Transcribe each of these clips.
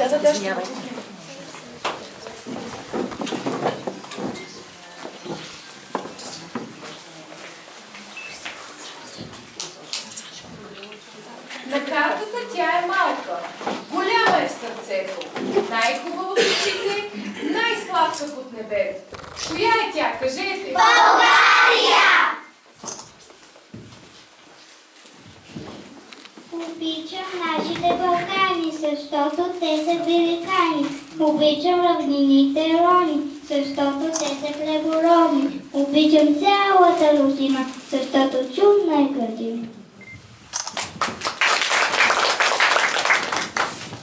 Извинявай. На картата тя е малка, голяма е в сърцето, най-хубава в очите, най-сладка под небето. Коя е тя, кажете? България! Обичам нашите Балкани, защото те са великани. Обичам равнините рони, защото те са плебородни. Обичам цялата родина, защото чудна е градина.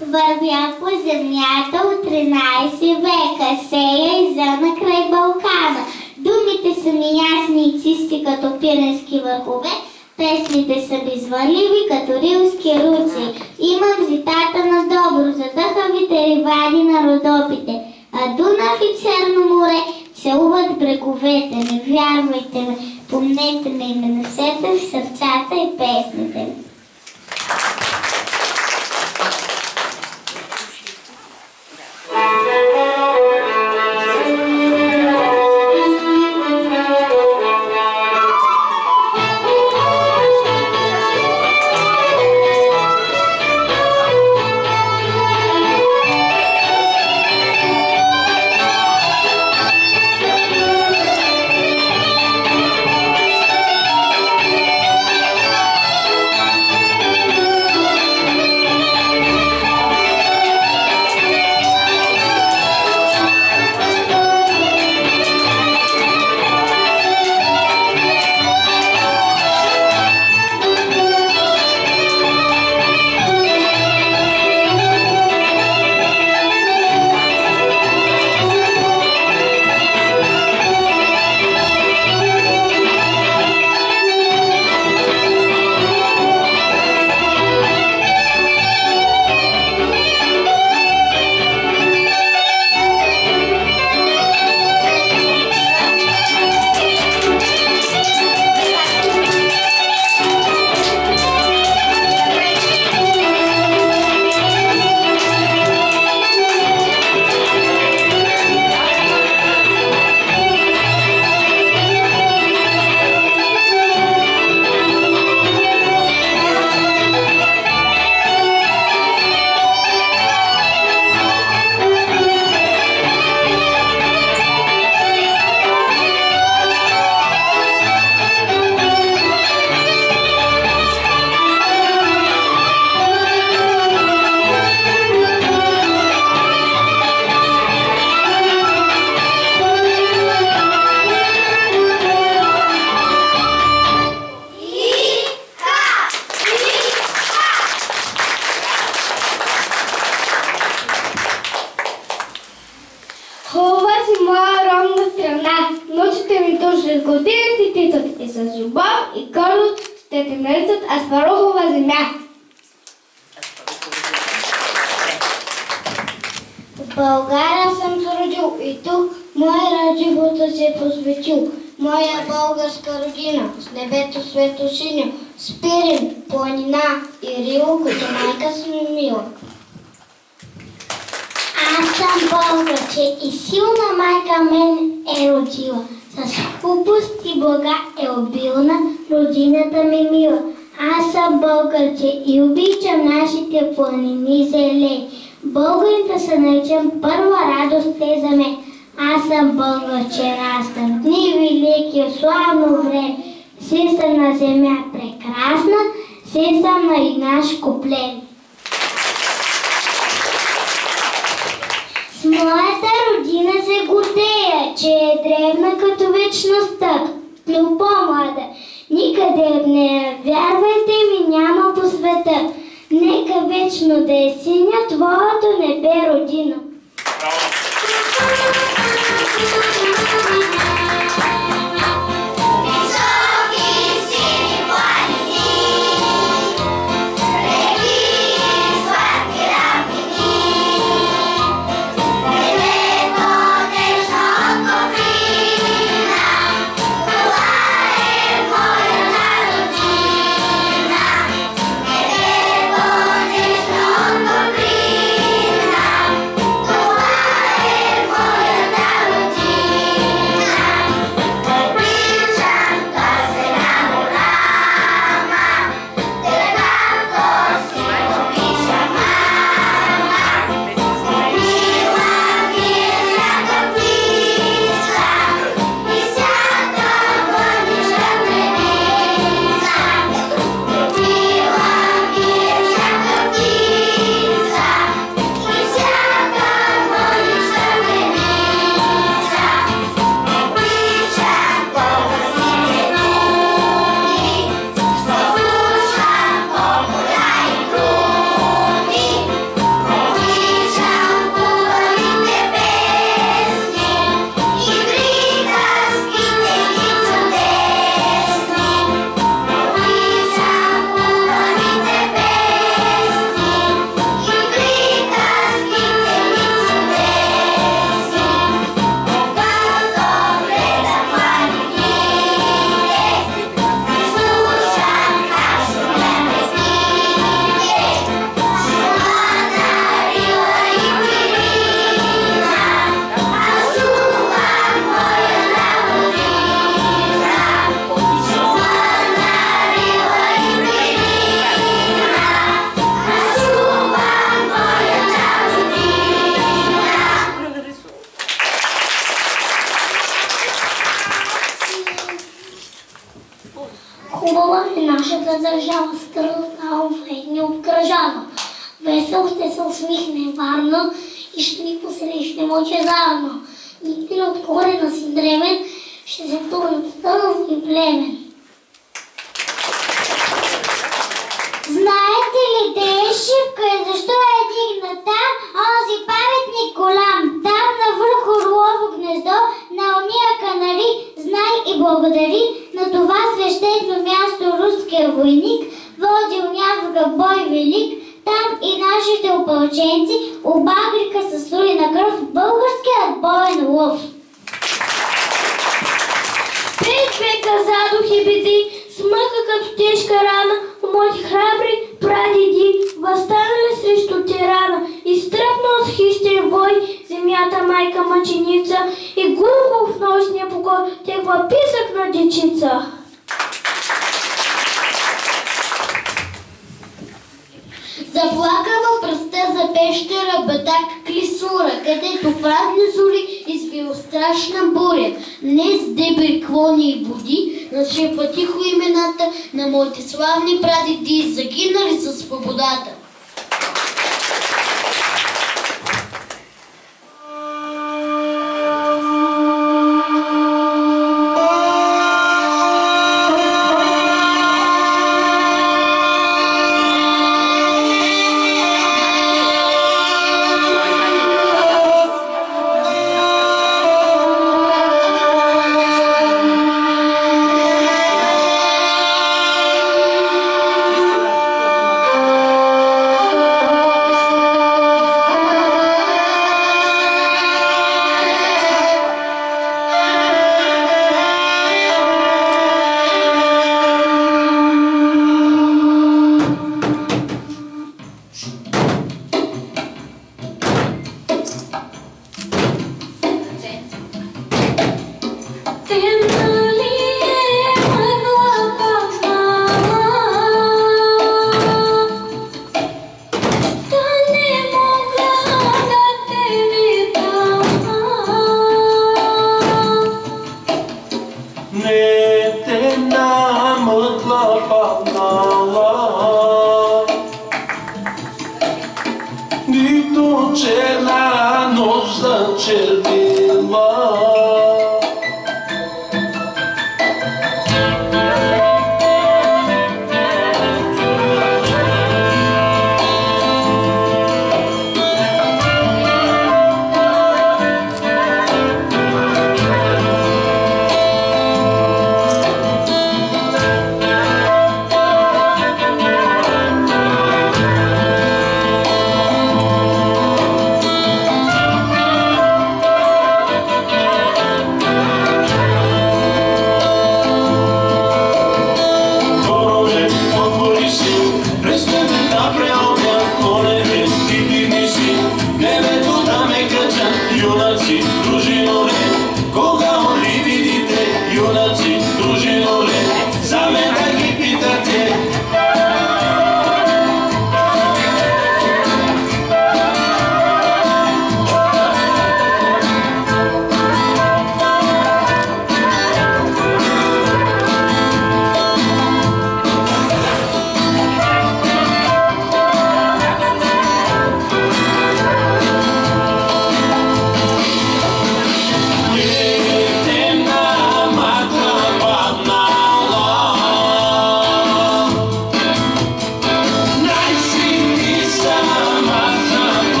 Вървя по земята от 13 века, сея и зъна край Балкана. Думите са ми ясни и чисти като пиренски върхове, песните са ми звънливи като рилски руци. Имам зитата на добро, задъхавите ривади на Родопите, а Дунав и Черно море целуват бреговете ми. Вярвайте ме, помнете ме и ме носете в сърцата и песните ми. В България съм се родил и тук моя род живота се е посветил. Моя българска родина, с небето свето синьо, с Пирин, планина и Рило, като майка си ми мила. Аз съм българче и силна майка мен е родила. С хубост и блага е обилна родината ми мила. Аз съм българче и обичам нашите планини зелени. Българите се наричам, първа радост е за мен. Аз съм българче, растам дни велики, славно време. Си съм на земя прекрасна, си съм на и наш куплен. С моята родина се гордея, че е древна като вечността, но по-млада. Никъде от нея, вярвайте ми, няма по света. Нека вечно да е синя твоето небе, родина. Родина, държава скръвна и ни обкръжава. Весел ще се усмихне Варна и ще ни посрещне лъчезарно. Никой от корена си древен ще се втурне в Търново и Плевен. Знаете ли де е Шипка и защо е дигната? Онзи паметник голям, там навърх Орлово гнездо, на ония канари, знай и благодари, на това свещено място руския войник, водил някога бой велик, там и нашите опълченци обагриха със солена кръв българският боен лъв. 5 века задух и беди, смъка като тежка рана, моите храбри прадеди, възстанали срещу тирана, изтръпнал с хищен вой, земята майка мъченица и глухо в нощния покой текла писък на дечица. Заплакава пръста за пещера Батак Клисура, където в ранни зори извила страшна буря. Днес дебри, клони и води нашепва тихо имената на моите славни прадеди, загинали за свободата.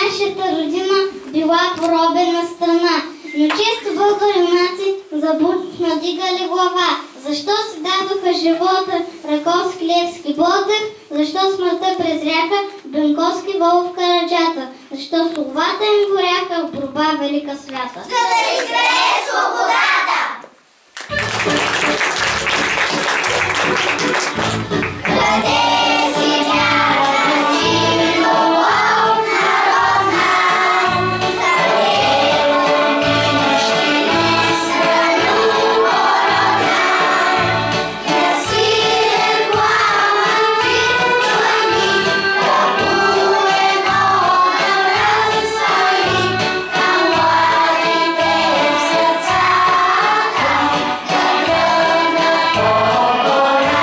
нашата родина била поробена страна, но често българи-юнаци забут надигали глава. Защо си дадоха живота Раковски, Левски, Ботев? Защо смъртта презряха Бенковски, Волов, Караджата? Защо словата им горяха в борба велика свята? За да изгрее свободата! Къде си вярата си, любов народна? Къде върнеш ти не страну породна? Насилен пламък ти плами, обуено да разпали на младите в сърцата, да тръгнат по-гора.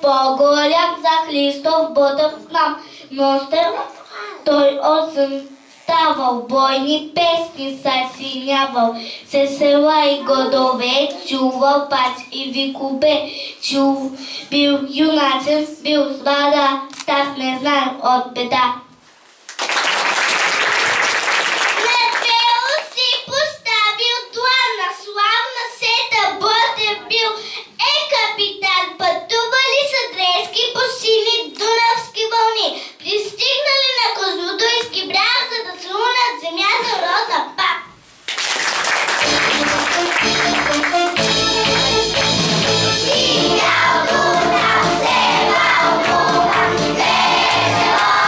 По-голям за Христов Ботев знам, но сте той осъм ставал, бойни песни съчинявал, се села и годове, чувал пач и викове, бил юначен, бил свада, стах не знам от беда. Славна сета Ботев бил капитан, пътували с адрески по сини дунавски вълни, пристигнали на Козлодуйски бряг, за да целунат земята родна пак. Синял Дунав, севал Дунав, весело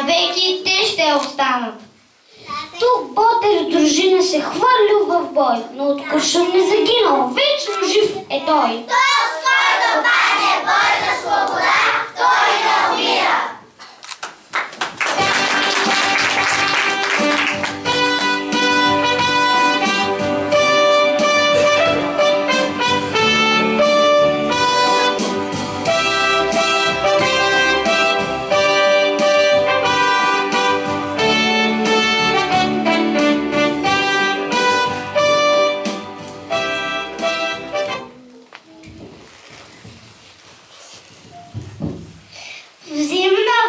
навеки те ще останат. Тук Ботев с дружина се хвърлил в бой, но от куршум не загинал, вечно жив е той. Той от своето падне бой за свобода, той не умира.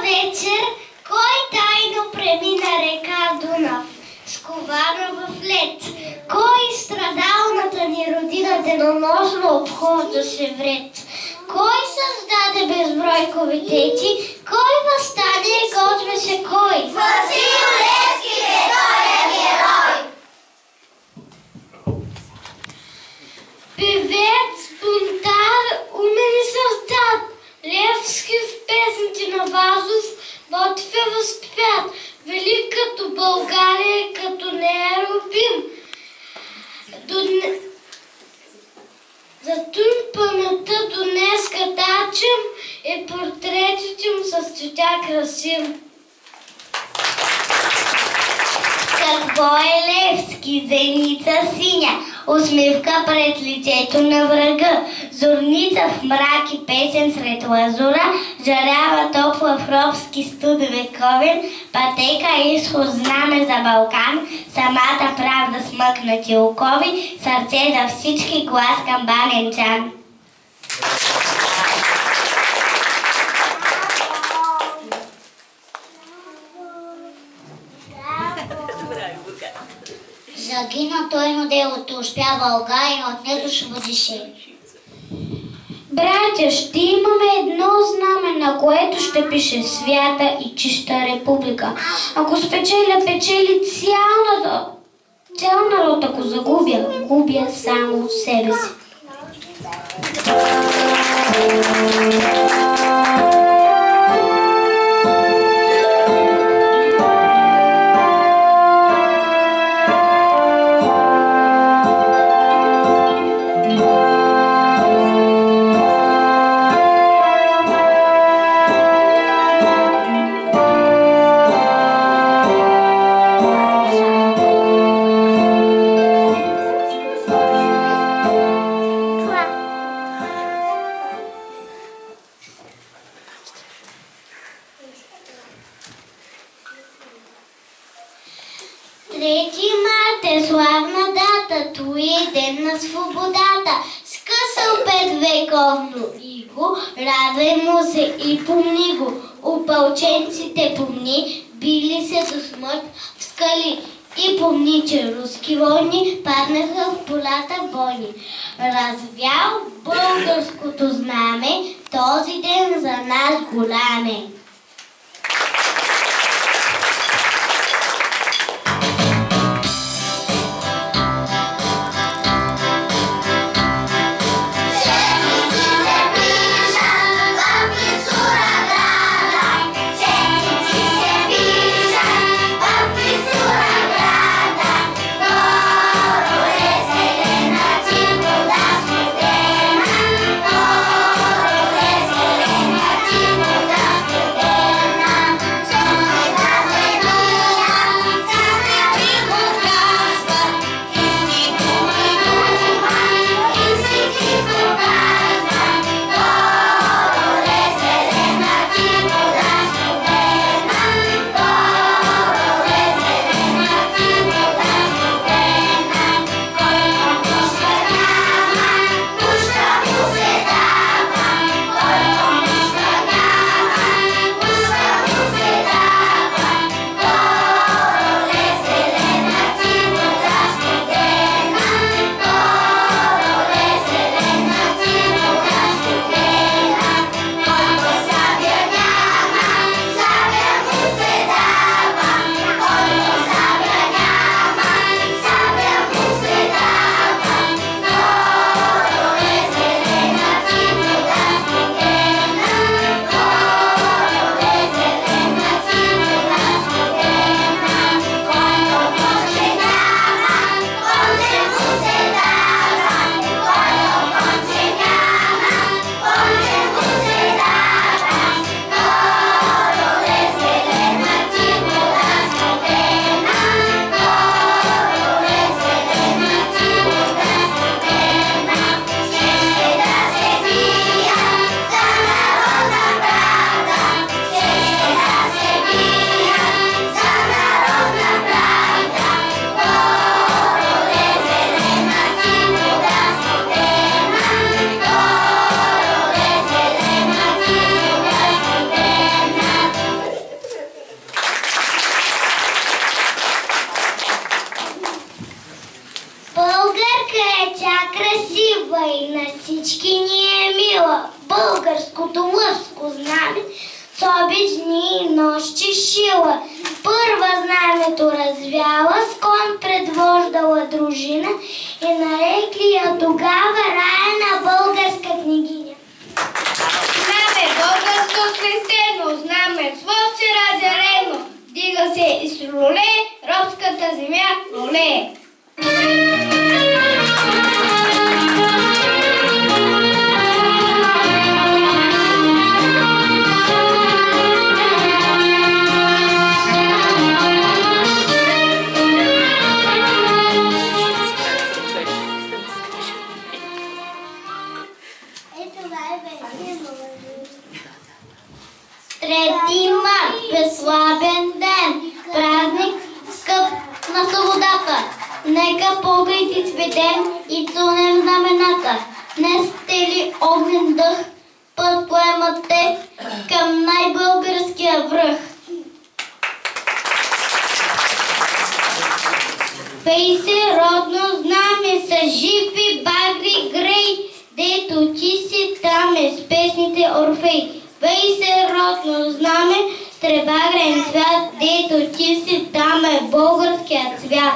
Вечер, кой тайно премина река Дунав, скована в лед? Кой страдалната ни родина деноносно обхождаше вред? Кой създаде безброй течи? Кой въстане и готвеше кой? Васил Левски бе, той е герой. Певец, бунтар, умен и създат, Левски в песните на Вазов, Ботев е възпят, велик като България, като нея любим. Зато им паметта до днеска тачим и портретите им с цветя красим. Какво е Левски? Зеница синя, усмивка пред лицето на врага, зорница в мрак и песен сред лазура, жарява топла в робски студ вековен, пътека изход знаме за Балкан, самата правда смъкнати окови, сърце за всички, глас към баненчан. Загина той, но делото успя България, от него ще бъдеше. Братя, ще имаме едно знаме, на което ще пише свята и чиста република. Ако спечеля, печели цял народ, ако загубя, губя само себе си. Славна дата, той е ден на свободата, скъсал 5 вековно иго, радвай му се и помни го. Опълченците помни, били се до смърт в скали и помни, че руски войни паднаха в полята бойни. Развял българското знаме, този ден за нас голям е. Thank you. Нека е тя красива и на всички ни е мила. Българското лъвско знаме с обич дни и нощи шила. Първа знамето развяла, с кон предвождала дружина и нарекли я тогава рая на българска княгиня. Знаме българско свестено, знаме свовче разярено, дига се и с роле, робската земя роле. Трети март, безслабен ден, празник скъп на свободата. Нека погрейте цветем и цунем знамената. Днес сте ли огнен дъх, път поемате към най-българския връх. Пей се родно знаме, са живи багри грей, дето ти си там е с песните Орфей. Пей се родно знаме, с требагрен цвят, дето ти си там е българският цвят.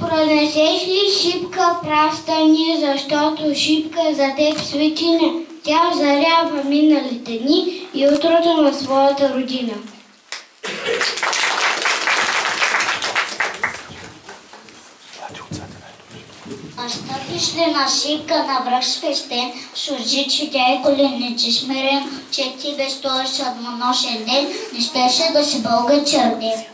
Пронесеш ли шипка прав стани, защото шипка за теб светиня. Тя озарява миналите дни и утрото на своята родина. А стъпиш ли на шипка на връх свещен, служи, че тя е коленичи смирен, че ти без този съдмоношен ден не щеше да си българ черден.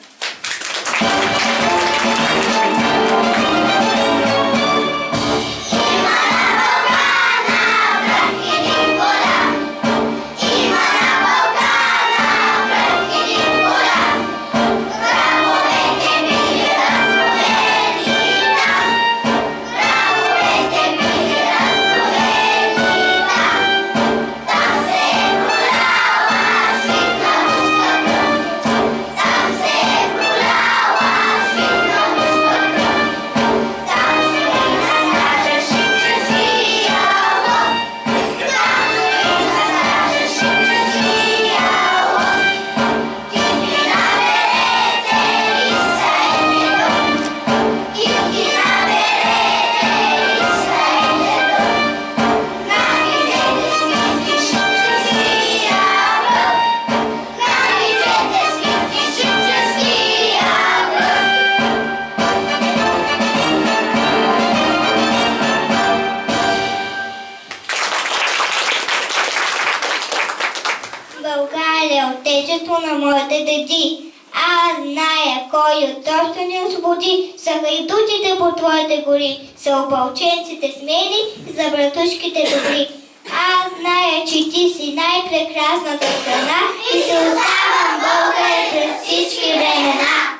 България, отечество на моите деди, Аз зная кой от робство ни освободи, са хайдутите по твоите гори, са опълченците смели, за братушките добри. Аз зная, че ти си най-прекрасната страна и се оставам българин през всички времена.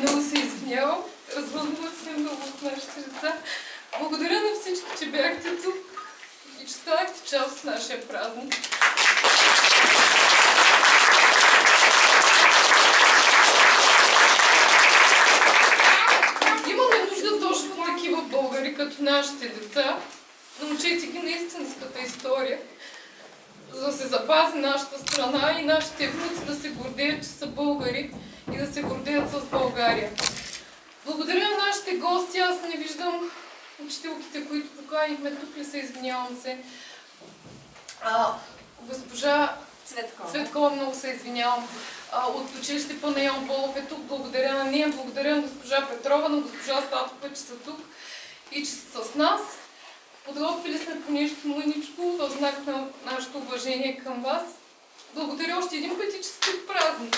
Много се извинявам. Развълнувах се много от нашите деца. Благодаря на всички, че бяхте тук и че станахте част от нашия празник. Имаме нужда точно от такива българи, като нашите деца. Научете ги на истинската история, за да се запази нашата страна и нашите внуци да се гордеят, че са българи и да се гордеят с България. Благодаря на нашите гости. Аз не виждам учителките, които поканихме. Тук ли са, извинявам се. Госпожа Цветкова, много се извинявам. От училище Панайон Болов е тук. Благодаря на нея. Благодаря на госпожа Петрова, на госпожа Статова, че са тук и че са с нас. Подготвили сме по нещо мъничко в знак на нашето уважение към вас. Благодаря още един път и честит празник!